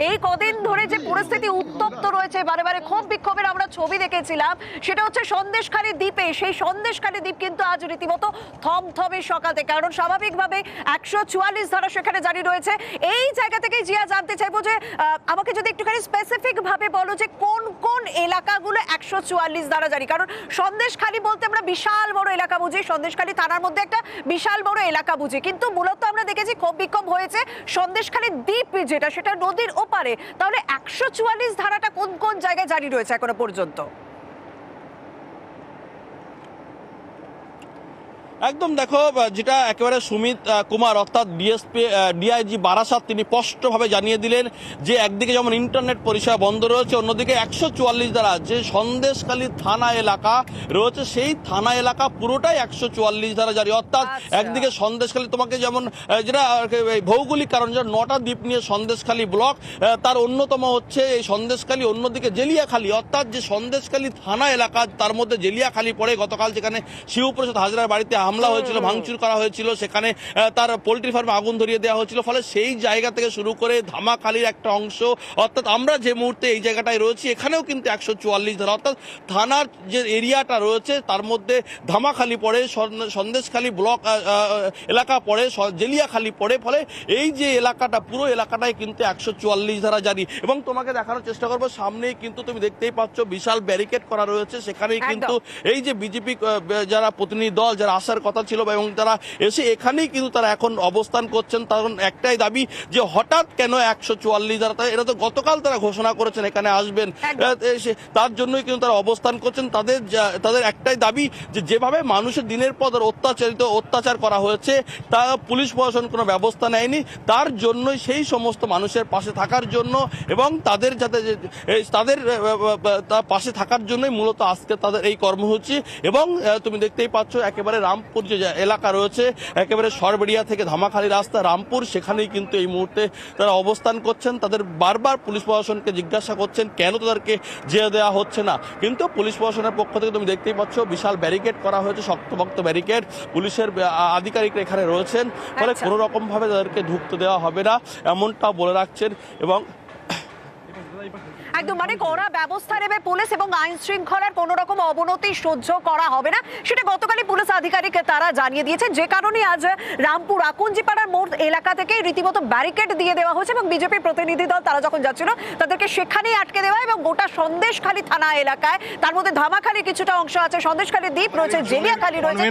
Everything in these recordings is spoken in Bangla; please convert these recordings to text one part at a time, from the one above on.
এই কদিন ধরে যে পরিস্থিতি উত্তপ্ত রয়েছে, বারে বারে ক্ষোভ বিক্ষোভের আমরা ছবি দেখেছিলাম, সেটা হচ্ছে সন্দেশখালী দ্বীপে। সেই সন্দেশখালী দ্বীপ কিন্তু আজ রীতিমতো থমথমে সকাল থেকে, কারণ স্বাভাবিকভাবে 144 ধারা সেখানে জারি রয়েছে। এই জায়গা থেকে জিয়া জানতে চাইবো যে আমাকে যদি একটুখানি স্পেসিফিক ভাবে বলো যে কোন কোন এলাকাগুলো 144 ধারা জারি, কারণ সন্দেশখালী বলতে আমরা বিশাল বড় এলাকা বুঝি, সন্দেশখালী থানার মধ্যে একটা বিশাল বড় এলাকা বুঝি, কিন্তু মূলত আমরা দেখেছি ক্ষোভ বিক্ষোভ হয়েছে সন্দেশখালী দ্বীপ যেটা, সেটা নদীর ওপারে। তাহলে 144 ধারাটা কোন কোন জায়গায় জারি রয়েছে এখনো পর্যন্ত? একদম দেখো, যেটা একেবারে সুমিত কুমার অর্থাৎ ডিআইজি বারাসাত তিনি স্পষ্টভাবে জানিয়ে দিলেন যে একদিকে যেমন ইন্টারনেট পরিষেবা বন্ধ রয়েছে, অন্যদিকে 144 ধারা যে সন্দেশখালী থানা এলাকা রয়েছে সেই থানা এলাকা পুরোটাই 144 ধারা জারি। অর্থাৎ একদিকে সন্দেশখালী, তোমাকে যেমন যেটা ভৌগোলিক কারণ, যেটা 9টা দ্বীপ নিয়ে সন্দেশখালী ব্লক, তার অন্যতম হচ্ছে এই সন্দেশখালী, অন্যদিকে জেলিয়াখালী। অর্থাৎ যে সন্দেশখালী থানা এলাকা তার মধ্যে জেলিয়াখালী পড়ে। গতকাল যেখানে শিবপ্রসাদ হাজরার বাড়িতে হামলা হয়েছিল, ভাঙচুর করা হয়েছিল, সেখানে তার পোল্ট্রি ফার্মে আগুন ধরিয়ে দেওয়া হয়েছিল, ফলে সেই জায়গা থেকে শুরু করে ধামাখালির একটা অংশ, অর্থাৎ আমরা যে মুহূর্তে এই জায়গাটায় রয়েছি এখানেও কিন্তু 144 ধারা, অর্থাৎ থানার যে এরিয়াটা রয়েছে তার মধ্যে ধামাখালি পড়ে, সন্দেশখালী ব্লক এলাকা পড়ে, জেলিয়াখালী পড়ে, ফলে এই যে এলাকাটা পুরো এলাকাটাই কিন্তু 144 ধারা জারি। এবং তোমাকে দেখানোর চেষ্টা করবো, সামনেই কিন্তু তুমি দেখতেই পাচ্ছ বিশাল ব্যারিকেড করা রয়েছে, সেখানেই কিন্তু এই যে বিজেপি যারা প্রতিনিধি দল যারা আসার কথা ছিল এবং তারা এসে এখানেই কিন্তু তারা এখন অবস্থান করছেন। কারণ একটাই দাবি যে হঠাৎ কেন 144 ধারা, এটা তো গতকাল তারা ঘোষণা করেছেন এখানে আসবেন, তার জন্যই কিন্তু তারা অবস্থান করছেন। তাদের একটাই দাবি যে যেভাবে মানুষের দিনের পর অত্যাচার করা হয়েছে, তা পুলিশ প্রশাসন কোনো ব্যবস্থা নেয়নি, তার জন্যই সেই সমস্ত মানুষের পাশে থাকার জন্য এবং তাদের যাতে তাদের পাশে থাকার জন্যই মূলত আজকে তাদের এই কর্মসূচি। এবং তুমি দেখতেই পাচ্ছ একেবারে রামপুর যে এলাকা রয়েছে, একেবারে সরবেড়িয়া থেকে ধামাখালি রাস্তা রামপুর, সেখানেই কিন্তু এই মুহূর্তে তারা অবস্থান করছেন। তাদের বারবার পুলিশ প্রশাসনকে জিজ্ঞাসা করছেন কেন তাদেরকে যেতে দেওয়া হচ্ছে না, কিন্তু পুলিশ প্রশাসনের পক্ষ থেকে তুমি দেখতেই পাচ্ছ বিশাল ব্যারিকেড করা হয়েছে, শক্তপোক্ত ব্যারিকেড, পুলিশের আধিকারিকরা এখানে রয়েছেন, ফলে কোনো রকম ভাবে তাদেরকে ঢুকতে দেওয়া হবে না এমনটা বলে রাখছেন। এবং একদম মানে কড়া ব্যবস্থা নেবে পুলিশ এবং আইন শৃঙ্খলার কোন রকম অবনতি সহ্য করা হবে না, সেটা গতকালই পুলিশ আধিকারিক তারা জানিয়ে দিয়েছে। যে কারণে আজ রামপুর আকুঞ্জিপাড়ার মোড় এলাকা থেকে রীতিমতো ব্যারিকেড দিয়ে দেওয়া হয়েছে এবং বিজেপি প্রতিনিধি দল তারা যখন যাচ্ছিল তাদেরকে সেখানেই আটকে দেওয়া, এবং গোটা সন্দেশখালী থানা এলাকায়, তার মধ্যে ধামাখালী কিছুটা অংশ আছে, সন্দেশখালী দ্বীপ রয়েছে, জেলিয়াখালী রয়েছে।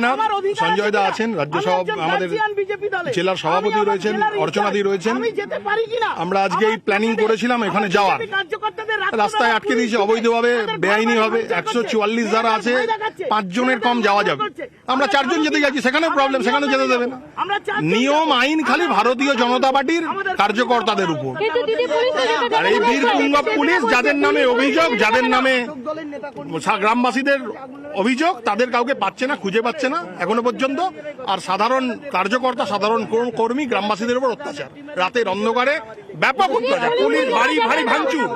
সঞ্জয় দা আছেন, রাজ্য আমাদের জেলার সভাপতি রয়েছেন, অর্চনাদি রয়েছেন। আমরা আজকে এই প্ল্যানিং করেছিলাম এখানে যাওয়ার, রাস্তায় আটকে দিয়েছে অবৈধভাবে, বেআইনি ভাবে। 144 ধারা আছে, 5 জনের কম যাওয়া যাবে। আমরা 4 জন যেতে যাচ্ছি, সেখানে প্রবলেম, সেখানে যেতে দেবে না। নিয়ম আইন খালি ভারতীয় জনতা পার্টির কার্যকর্তাদের উপর। আর এই বীরপুঙ্গ পুলিশ যাদের নামে অভিযোগ, যাদের নামে গ্রামবাসীদের অভিযোগ, তাদের কাউকে পাচ্ছে না, খুঁজে পাচ্ছে না এখনো পর্যন্ত। আর সাধারণ কার্যকর্তা, সাধারণ কর্মী, গ্রামবাসীদের উপর অত্যাচার, রাতের অন্ধকারে ব্যাপক অত্যাচার, পুলিশ বাড়ি ভারী ভাঙচুর।